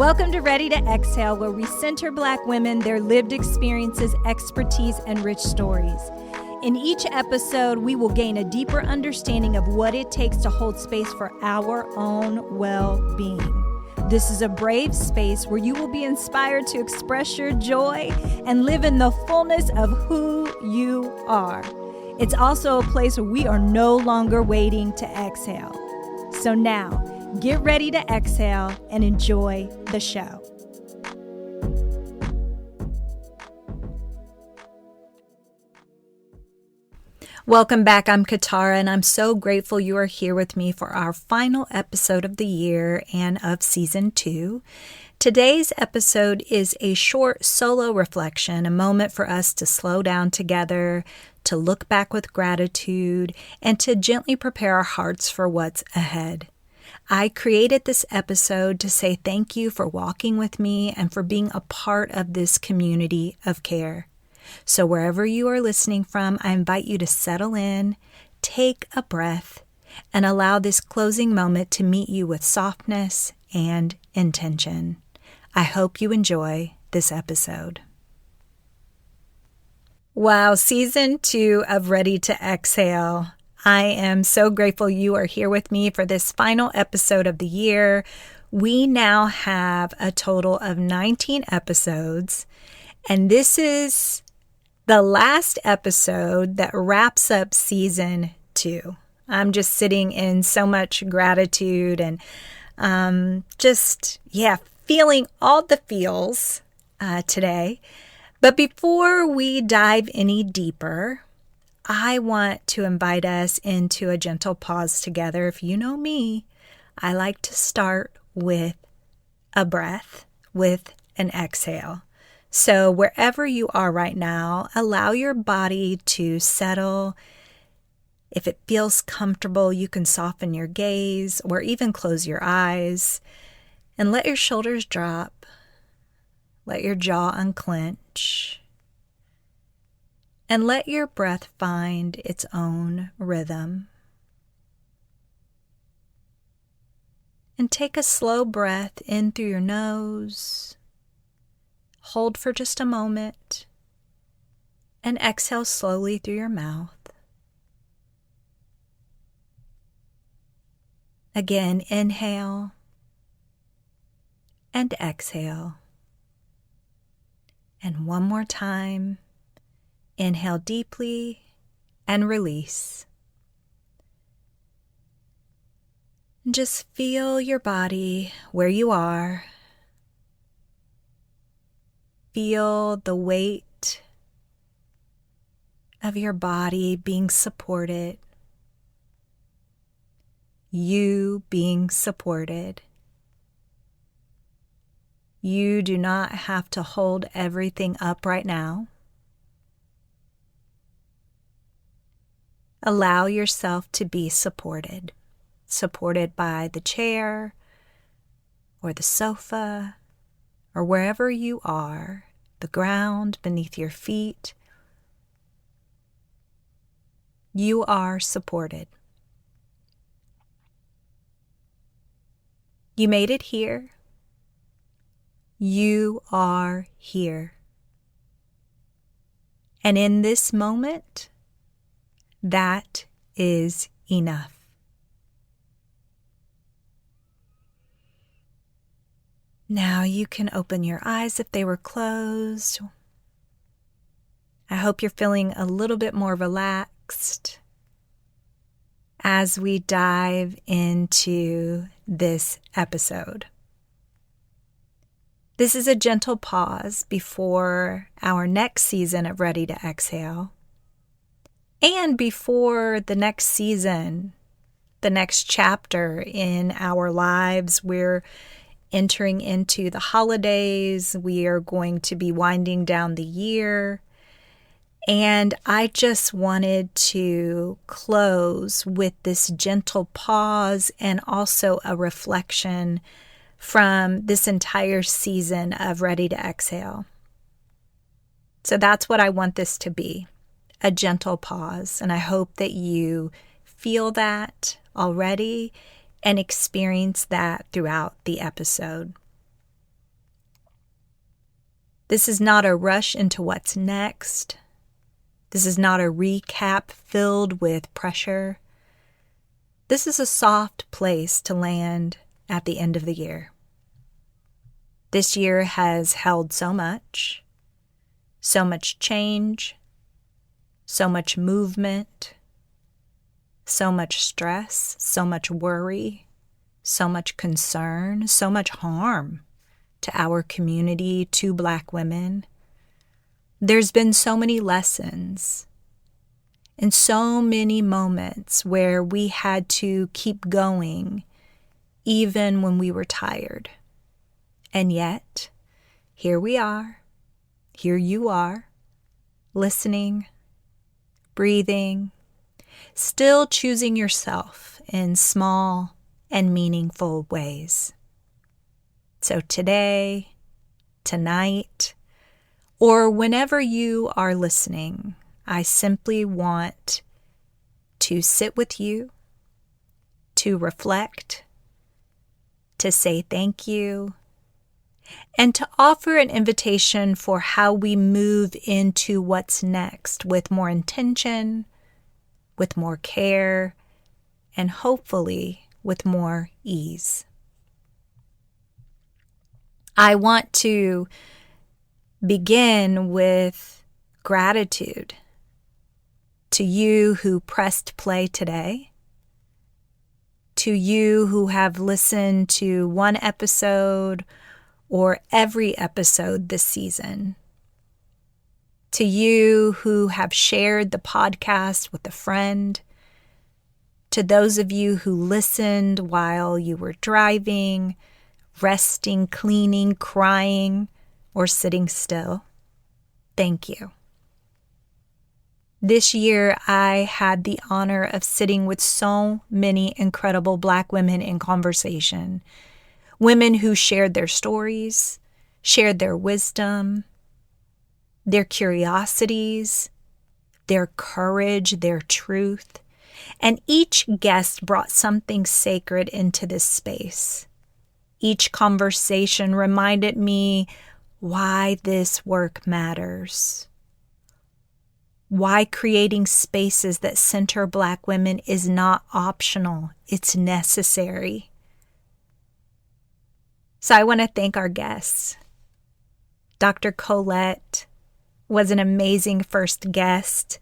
Welcome to Ready to Exhale, where we center Black women, their lived experiences, expertise, and rich stories. In each episode, we will gain a deeper understanding of what it takes to hold space for our own well-being. This is a brave space where you will be inspired to express your joy and live in the fullness of who you are. It's also a place where we are no longer waiting to exhale. So now, get ready to exhale and enjoy the show. Welcome back. I'm Katara, and I'm so grateful you are here with me for our final episode of the year and of season 2. Today's episode is a short solo reflection, a moment for us to slow down together, to look back with gratitude, and to gently prepare our hearts for what's ahead. I created this episode to say thank you for walking with me and for being a part of this community of care. So wherever you are listening from, I invite you to settle in, take a breath, and allow this closing moment to meet you with softness and intention. I hope you enjoy this episode. Wow, season 2 of Ready to Exhale. I am so grateful you are here with me for this final episode of the year. We now have a total of 19 episodes, and this is the last episode that wraps up season 2. I'm just sitting in so much gratitude and feeling all the feels today. But before we dive any deeper, I want to invite us into a gentle pause together. If you know me, I like to start with a breath, with an exhale. So wherever you are right now, allow your body to settle. If it feels comfortable, you can soften your gaze or even close your eyes and let your shoulders drop. Let your jaw unclench. And let your breath find its own rhythm. And take a slow breath in through your nose. Hold for just a moment. And exhale slowly through your mouth. Again, inhale. And exhale. And one more time. Inhale deeply and release. Just feel your body where you are. Feel the weight of your body being supported. You being supported. You do not have to hold everything up right now. Allow yourself to be supported by the chair or the sofa or wherever you are, the ground beneath your feet. You are supported. You made it here. You are here. And in this moment, that is enough. Now you can open your eyes if they were closed. I hope you're feeling a little bit more relaxed as we dive into this episode. This is a gentle pause before our next season of Ready to Exhale. And before the next season, the next chapter in our lives, we're entering into the holidays. We are going to be winding down the year. And I just wanted to close with this gentle pause and also a reflection from this entire season of Ready to Exhale. So that's what I want this to be. A gentle pause, and I hope that you feel that already and experience that throughout the episode. This is not a rush into what's next. This is not a recap filled with pressure. This is a soft place to land at the end of the year. This year has held so much change, so much movement, so much stress, so much worry, so much concern, so much harm to our community, to Black women. There's been so many lessons and so many moments where we had to keep going even when we were tired. And yet, here we are, here you are, listening, breathing, still choosing yourself in small and meaningful ways. So today, tonight, or whenever you are listening, I simply want to sit with you, to reflect, to say thank you, and to offer an invitation for how we move into what's next with more intention, with more care, and hopefully with more ease. I want to begin with gratitude to you who pressed play today, to you who have listened to one episode or every episode this season, to you who have shared the podcast with a friend, to those of you who listened while you were driving, resting, cleaning, crying, or sitting still. Thank you. This year, I had the honor of sitting with so many incredible Black women in conversation. Women who shared their stories, shared their wisdom, their curiosities, their courage, their truth. And each guest brought something sacred into this space. Each conversation reminded me why this work matters. Why creating spaces that center Black women is not optional, it's necessary. So I want to thank our guests. Dr. Colette was an amazing first guest.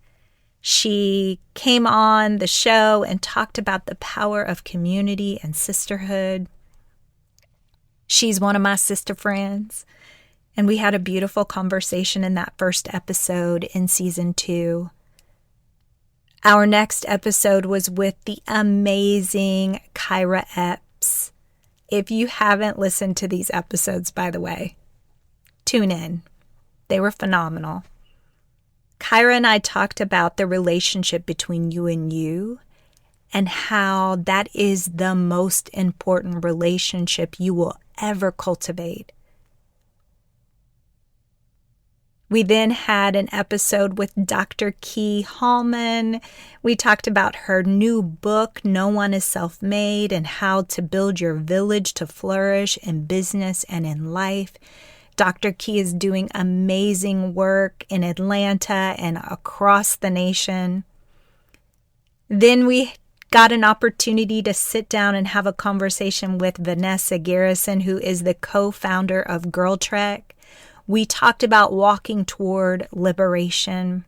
She came on the show and talked about the power of community and sisterhood. She's one of my sister friends, and we had a beautiful conversation in that first episode in season 2. Our next episode was with the amazing Kyra Epps. If you haven't listened to these episodes, by the way, tune in. They were phenomenal. Kyra and I talked about the relationship between you and how that is the most important relationship you will ever cultivate. We then had an episode with Dr. Key Hallman. We talked about her new book, No One is Self-Made, and how to build your village to flourish in business and in life. Dr. Key is doing amazing work in Atlanta and across the nation. Then we got an opportunity to sit down and have a conversation with Vanessa Garrison, who is the co-founder of Girl Trek. We talked about walking toward liberation.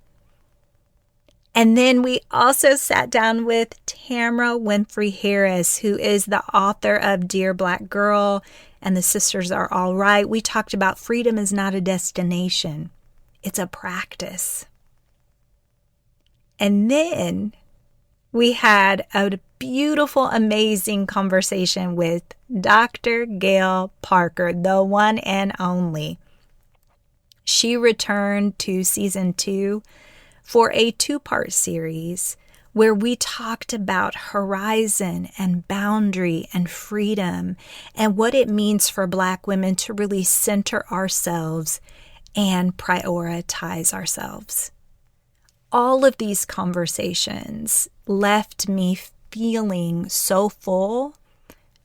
And then we also sat down with Tamara Winfrey Harris, who is the author of Dear Black Girl and The Sisters Are All Right. We talked about freedom is not a destination. It's a practice. And then we had a beautiful, amazing conversation with Dr. Gail Parker, the one and only. She returned to season 2 for a 2-part series where we talked about horizon and boundary and freedom and what it means for Black women to really center ourselves and prioritize ourselves. All of these conversations left me feeling so full.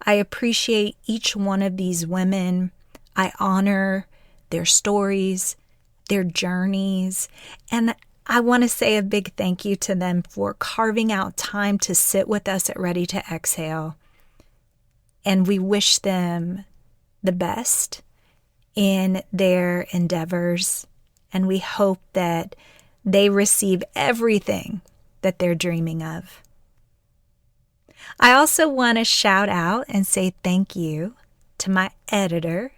I appreciate each one of these women. I honor their stories, their journeys. And I want to say a big thank you to them for carving out time to sit with us at Ready to Exhale. And we wish them the best in their endeavors. And we hope that they receive everything that they're dreaming of. I also want to shout out and say thank you to my editor,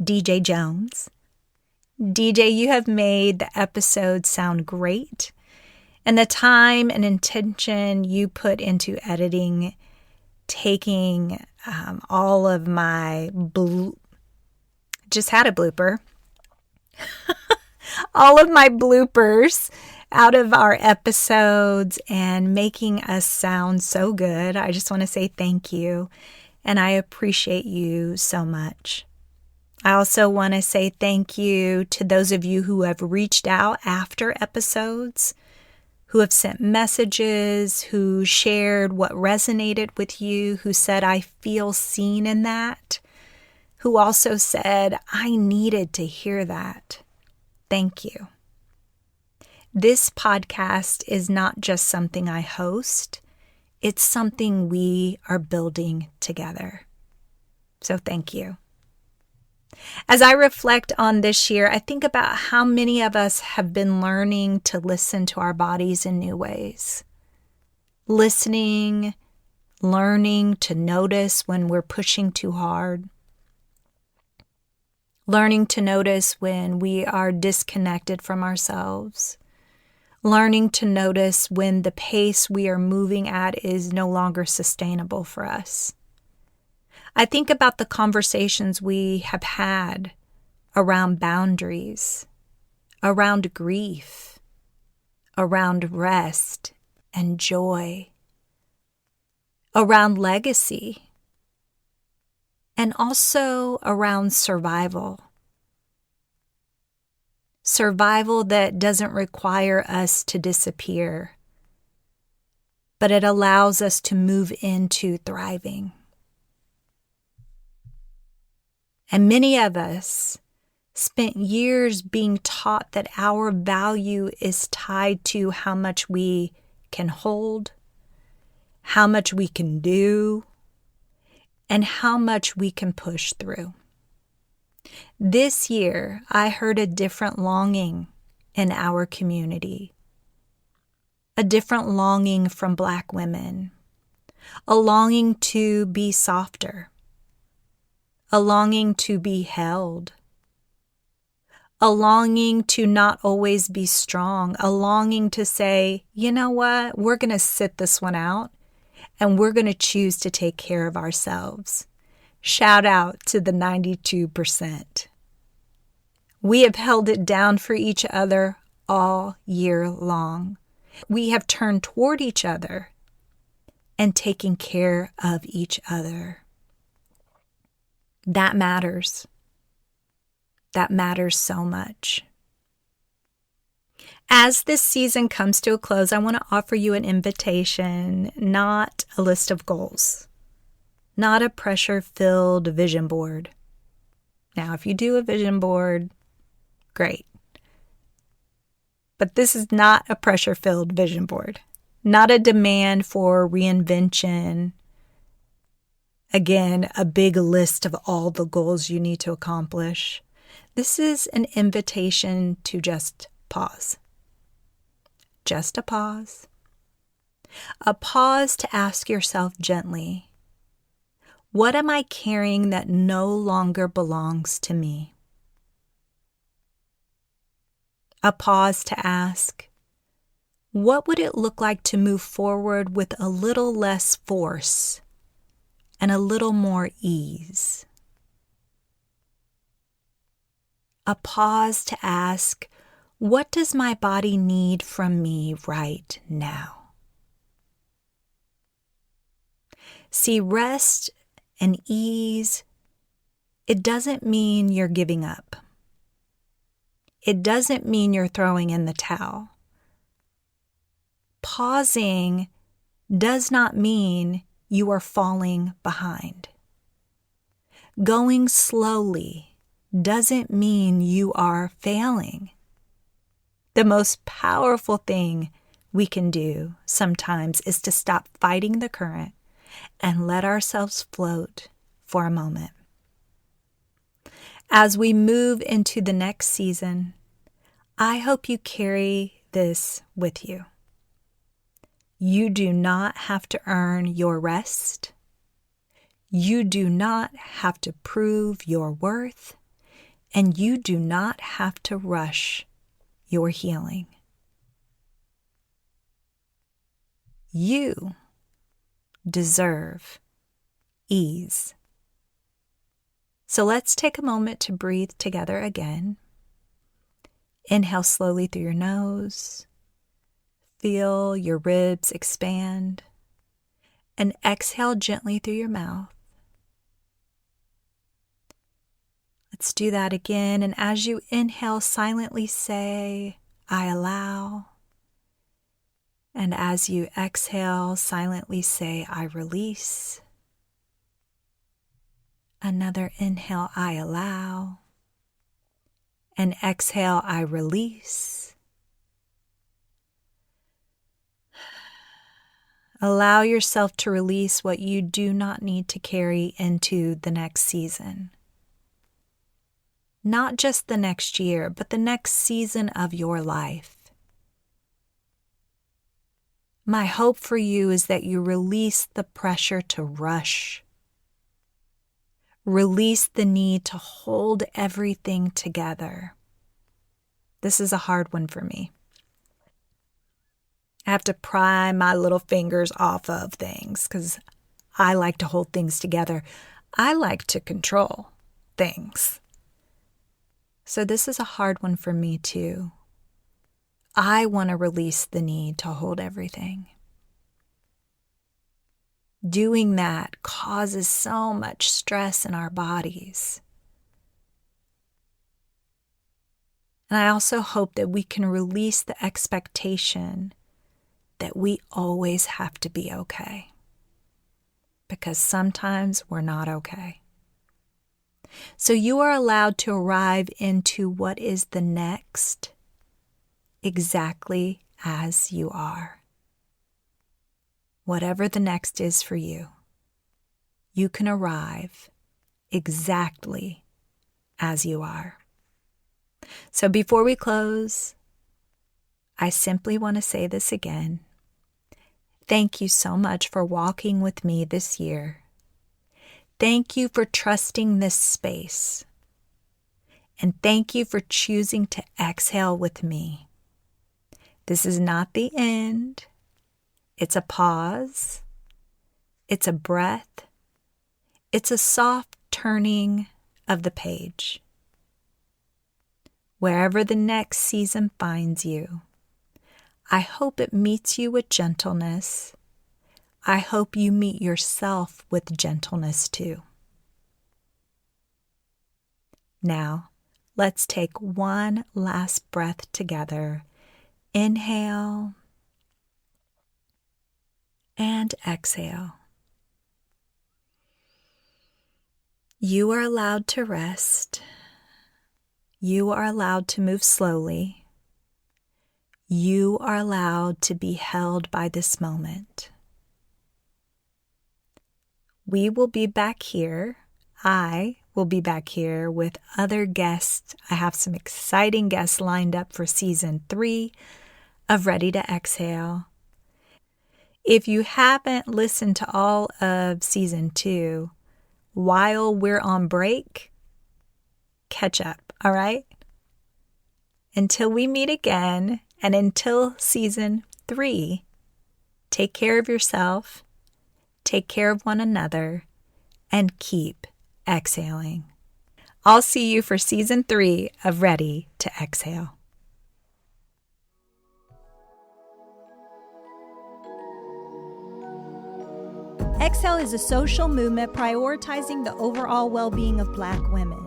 DJ Jones. DJ, you have made the episode sound great, and the time and intention you put into editing, taking all of my just had a blooper, all of my bloopers out of our episodes and making us sound so good. I just want to say thank you, and I appreciate you so much. I also want to say thank you to those of you who have reached out after episodes, who have sent messages, who shared what resonated with you, who said, I feel seen in that, who also said, I needed to hear that. Thank you. This podcast is not just something I host, it's something we are building together. So thank you. As I reflect on this year, I think about how many of us have been learning to listen to our bodies in new ways. Listening, learning to notice when we're pushing too hard. Learning to notice when we are disconnected from ourselves. Learning to notice when the pace we are moving at is no longer sustainable for us. I think about the conversations we have had around boundaries, around grief, around rest and joy, around legacy, and also around survival. Survival that doesn't require us to disappear, but it allows us to move into thriving. And many of us spent years being taught that our value is tied to how much we can hold, how much we can do, and how much we can push through. This year, I heard a different longing in our community, a different longing from Black women, a longing to be softer, a longing to be held, a longing to not always be strong, a longing to say, you know what, we're going to sit this one out and we're going to choose to take care of ourselves. Shout out to the 92%. We have held it down for each other all year long. We have turned toward each other and taken care of each other. That matters. That matters so much. As this season comes to a close, I want to offer you an invitation, not a list of goals, not a pressure-filled vision board. Now, if you do a vision board, great. But this is not a pressure-filled vision board, not a demand for reinvention. Again, a big list of all the goals you need to accomplish. This is an invitation to just pause. Just a pause. A pause to ask yourself gently, what am I carrying that no longer belongs to me? A pause to ask, what would it look like to move forward with a little less force and a little more ease? A pause to ask, what does my body need from me right now? See, rest and ease, it doesn't mean you're giving up. It doesn't mean you're throwing in the towel. Pausing does not mean you are falling behind. Going slowly doesn't mean you are failing. The most powerful thing we can do sometimes is to stop fighting the current and let ourselves float for a moment. As we move into the next season, I hope you carry this with you. You do not have to earn your rest. You do not have to prove your worth, and you do not have to rush your healing. You deserve ease. So let's take a moment to breathe together again. Inhale slowly through your nose. Feel your ribs expand. And exhale gently through your mouth. Let's do that again. And as you inhale, silently say, I allow. And as you exhale, silently say, I release. Another inhale, I allow. And exhale, I release. Allow yourself to release what you do not need to carry into the next season. Not just the next year, but the next season of your life. My hope for you is that you release the pressure to rush. Release the need to hold everything together. This is a hard one for me. I have to pry my little fingers off of things because I like to hold things together. I like to control things. So this is a hard one for me too. I want to release the need to hold everything. Doing that causes so much stress in our bodies. And I also hope that we can release the expectation that we always have to be okay. Because sometimes we're not okay. So you are allowed to arrive into what is the next exactly as you are. Whatever the next is for you, you can arrive exactly as you are. So before we close, I simply want to say this again. Thank you so much for walking with me this year. Thank you for trusting this space. And thank you for choosing to exhale with me. This is not the end. It's a pause. It's a breath. It's a soft turning of the page. Wherever the next season finds you, I hope it meets you with gentleness. I hope you meet yourself with gentleness too. Now, let's take one last breath together. Inhale and exhale. You are allowed to rest. You are allowed to move slowly. You are allowed to be held by this moment. We will be back here. I will be back here with other guests. I have some exciting guests lined up for season 3 of Ready to Exhale. If you haven't listened to all of season 2 while we're on break, catch up, all right? Until we meet again and until season 3, take care of yourself, take care of one another, and keep exhaling. I'll see you for season 3 of Ready to Exhale. Exhale is a social movement prioritizing the overall well-being of Black women.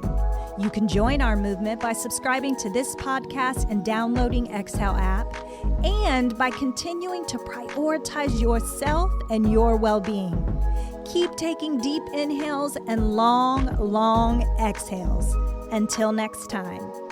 You can join our movement by subscribing to this podcast and downloading Exhale app, and by continuing to prioritize yourself and your well-being. Keep taking deep inhales and long exhales. Until next time.